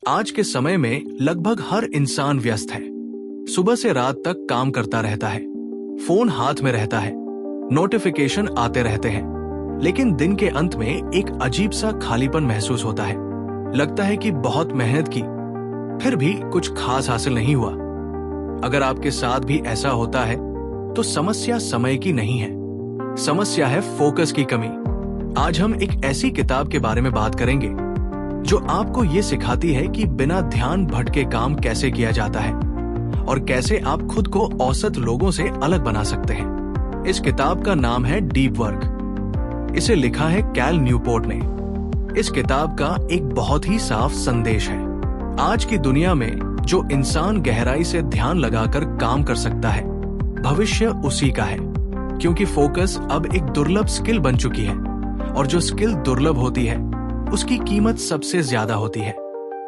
आज के समय में लगभग हर इंसान व्यस्त है। सुबह से रात तक काम करता रहता है, फोन हाथ में रहता है, नोटिफिकेशन आते रहते हैं, लेकिन दिन के अंत में एक अजीब सा खालीपन महसूस होता है। लगता है कि बहुत मेहनत की, फिर भी कुछ खास हासिल नहीं हुआ। अगर आपके साथ भी ऐसा होता है तो समस्या समय की नहीं है, समस्या है फोकस की कमी। आज हम एक ऐसी किताब के बारे में बात करेंगे जो आपको ये सिखाती है कि बिना ध्यान भटके काम कैसे किया जाता है और कैसे आप खुद को औसत लोगों से अलग बना सकते हैं। इस किताब का नाम है डीप वर्क। इसे लिखा है कैल न्यूपोर्ट ने। इस किताब का एक बहुत ही साफ संदेश है। आज की दुनिया में जो इंसान गहराई से ध्यान लगाकर काम कर सकता है, भविष्य उसी का है, क्योंकि फोकस अब एक दुर्लभ स्किल बन चुकी है और जो स्किल दुर्लभ होती है उसकी कीमत सबसे ज्यादा होती है।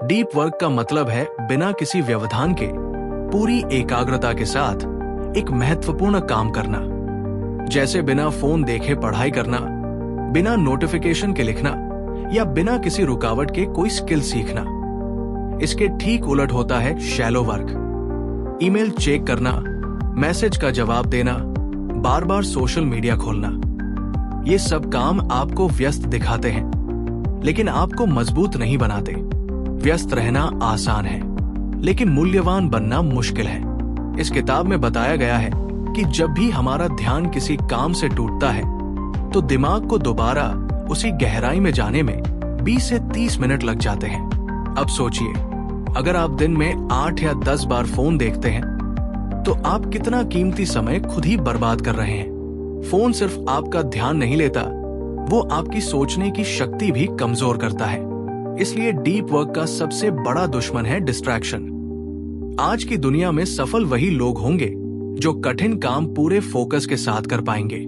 डीप वर्क का मतलब है बिना किसी व्यवधान के पूरी एकाग्रता के साथ एक महत्वपूर्ण काम करना, जैसे बिना फोन देखे पढ़ाई करना, बिना नोटिफिकेशन के लिखना या बिना किसी रुकावट के कोई स्किल सीखना। इसके ठीक उलट होता है शैलो वर्क। ईमेल चेक करना, मैसेज का जवाब देना, बार बार सोशल मीडिया खोलना। ये सब काम आपको व्यस्त दिखाते हैं, लेकिन आपको मजबूत नहीं बनाते। व्यस्त रहना आसान है, लेकिन मूल्यवान बनना मुश्किल है। इस किताब में बताया गया है कि जब भी हमारा ध्यान किसी काम से टूटता है तो दिमाग को दोबारा उसी गहराई में जाने में 20 से 30 मिनट लग जाते हैं। अब सोचिए, अगर आप दिन में 8 या 10 बार फोन देखते हैं तो आप कितना कीमती समय खुद ही बर्बाद कर रहे हैं। फोन सिर्फ आपका ध्यान नहीं लेता, वो आपकी सोचने की शक्ति भी कमजोर करता है। इसलिए डीप वर्क का सबसे बड़ा दुश्मन है डिस्ट्रैक्शन। आज की दुनिया में सफल वही लोग होंगे जो कठिन काम पूरे फोकस के साथ कर पाएंगे।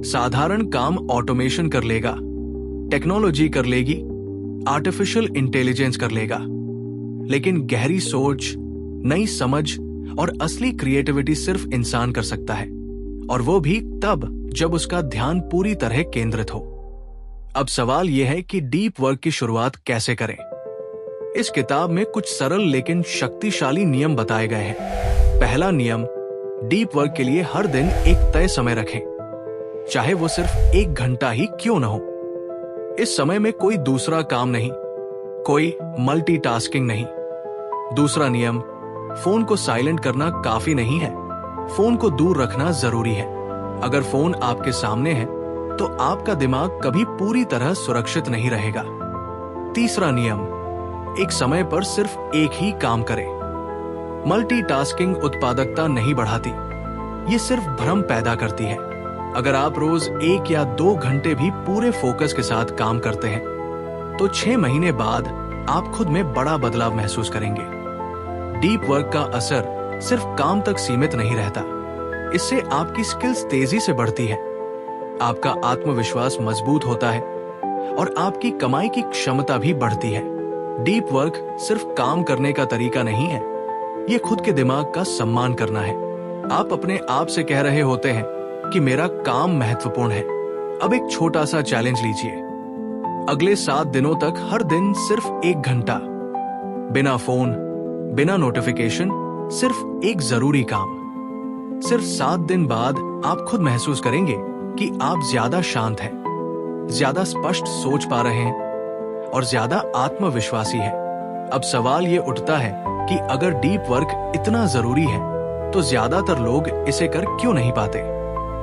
साधारण काम ऑटोमेशन कर लेगा, टेक्नोलॉजी कर लेगी, आर्टिफिशियल इंटेलिजेंस कर लेगा, लेकिन गहरी सोच, नई समझ और असली क्रिएटिविटी सिर्फ इंसान कर सकता है, और वो भी तब जब उसका ध्यान पूरी तरह केंद्रित हो। अब सवाल यह है कि डीप वर्क की शुरुआत कैसे करें। इस किताब में कुछ सरल लेकिन शक्तिशाली नियम बताए गए हैं। पहला नियम, डीप वर्क के लिए हर दिन एक तय समय रखें, चाहे वो सिर्फ 1 घंटा ही क्यों न हो। इस समय में कोई दूसरा काम नहीं, कोई मल्टीटास्किंग नहीं। दूसरा नियम, फोन को साइलेंट करना काफी नहीं है, फोन को दूर रखना जरूरी है। अगर फोन आपके सामने है तो आपका दिमाग कभी पूरी तरह सुरक्षित नहीं रहेगा। तीसरा नियम, एक समय पर सिर्फ एक ही काम करें। मल्टीटास्किंग उत्पादकता नहीं बढ़ाती, ये सिर्फ भ्रम पैदा करती है। अगर आप रोज 1 या 2 घंटे भी पूरे फोकस के साथ काम करते हैं तो 6 महीने बाद आप खुद में बड़ा बदलाव महसूस करेंगे। डीप वर्क का असर सिर्फ काम तक सीमित नहीं रहता, इससे आपकी स्किल्स तेजी से बढ़ती है, आपका आत्मविश्वास मजबूत होता है और आपकी कमाई की क्षमता भी बढ़ती है। डीप वर्क सिर्फ काम करने का तरीका नहीं है, ये खुद के दिमाग का सम्मान करना है। आप अपने आप से कह रहे होते हैं कि मेरा काम महत्वपूर्ण है। अब एक छोटा सा चैलेंज लीजिए। अगले 7 दिनों तक हर दिन सिर्फ 1 घंटा, बिना फोन, बिना नोटिफिकेशन, सिर्फ एक जरूरी काम। सिर्फ 7 दिन बाद आप खुद महसूस करेंगे कि आप ज्यादा शांत हैं, ज्यादा स्पष्ट सोच पा रहे हैं और ज्यादा आत्मविश्वासी हैं। अब सवाल ये उठता है कि अगर डीप वर्क इतना जरूरी है तो ज्यादातर लोग इसे कर क्यों नहीं पाते।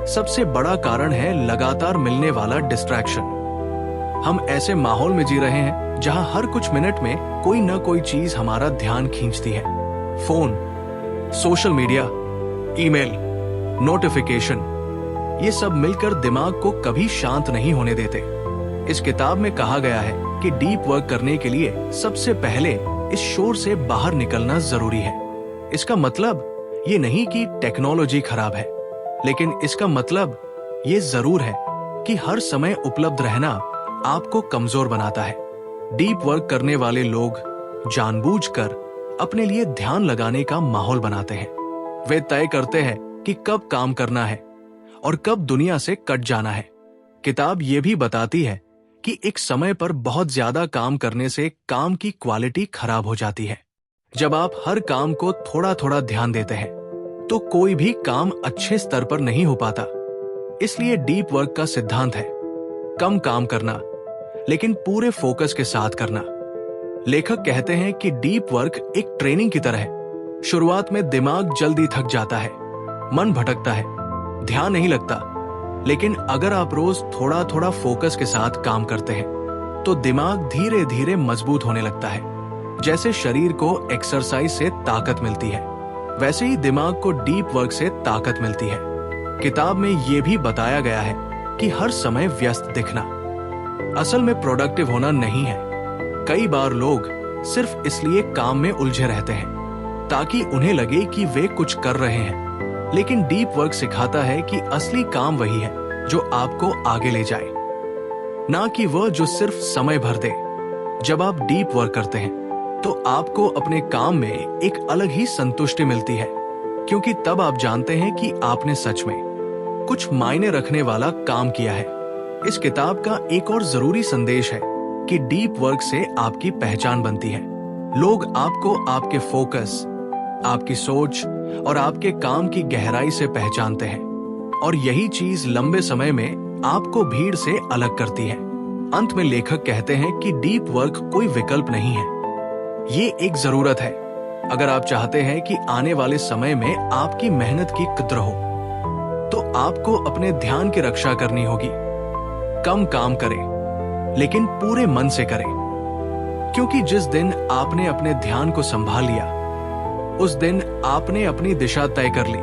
सबसे बड़ा कारण है लगातार मिलने वाला डिस्ट्रैक्शन। हम ऐसे माहौल में जी रहे हैं जहां हर कुछ मिनट में कोई न कोई चीज हमारा ध्यान खींचती है। Phone, social media, email, notification, ये सब मिलकर दिमाग को कभी शांत नहीं होने देते। इस किताब में कहा गया है कि डीप वर्क करने के लिए सबसे पहले इस शोर से बाहर निकलना जरूरी है। इसका मतलब ये नहीं कि टेक्नोलॉजी खराब है, लेकिन इसका मतलब ये जरूर है कि हर समय उपलब्ध रहना आपको कमजोर बनाता है। डीप वर्क करने वाले लोग जानबूझकर अपने लिए ध्यान लगाने का माहौल बनाते हैं। वे तय करते हैं कि कब काम करना है और कब दुनिया से कट जाना है। किताब ये भी बताती है कि एक समय पर बहुत ज्यादा काम करने से काम की क्वालिटी खराब हो जाती है। जब आप हर काम को थोड़ा थोड़ा ध्यान देते हैं तो कोई भी काम अच्छे स्तर पर नहीं हो पाता। इसलिए डीप वर्क का सिद्धांत है कम काम करना लेकिन पूरे फोकस के साथ करना। लेखक कहते हैं कि डीप वर्क एक ट्रेनिंग की तरह है। शुरुआत में दिमाग जल्दी थक जाता है, मन भटकता है, ध्यान नहीं लगता, लेकिन अगर आप रोज थोड़ा थोड़ा फोकस के साथ काम करते हैं तो दिमाग धीरे धीरे मजबूत होने लगता है। जैसे शरीर को एक्सरसाइज से ताकत मिलती है वैसे ही दिमाग को डीप वर्क से ताकत मिलती है। किताब में यह भी बताया गया है कि हर समय व्यस्त दिखना असल में प्रोडक्टिव होना नहीं है। कई बार लोग सिर्फ इसलिए काम में उलझे रहते हैं ताकि उन्हें लगे कि वे कुछ कर रहे हैं, लेकिन डीप वर्क सिखाता है कि असली काम वही है जो आपको आगे ले जाए, ना कि वह जो सिर्फ समय भर दे। जब आप डीप वर्क करते हैं तो आपको अपने काम में एक अलग ही संतुष्टि मिलती है, क्योंकि तब आप जानते हैं कि आपने सच में कुछ मायने रखने वाला काम किया है। इस किताब का एक और जरूरी संदेश है कि डीप वर्क से आपकी पहचान बनती है। लोग आपको आपके फोकस, आपकी सोच और आपके काम की गहराई से पहचानते हैं, और यही चीज लंबे समय में आपको भीड़ से अलग करती है। अंत में लेखक कहते हैं कि डीप वर्क कोई विकल्प नहीं है, ये एक जरूरत है। अगर आप चाहते हैं कि आने वाले समय में आपकी मेहनत की कद्र हो तो आपको अपने ध्यान की रक्षा करनी होगी। कम काम करें लेकिन पूरे मन से करें, क्योंकि जिस दिन आपने अपने ध्यान को संभाल लिया उस दिन आपने अपनी दिशा तय कर ली।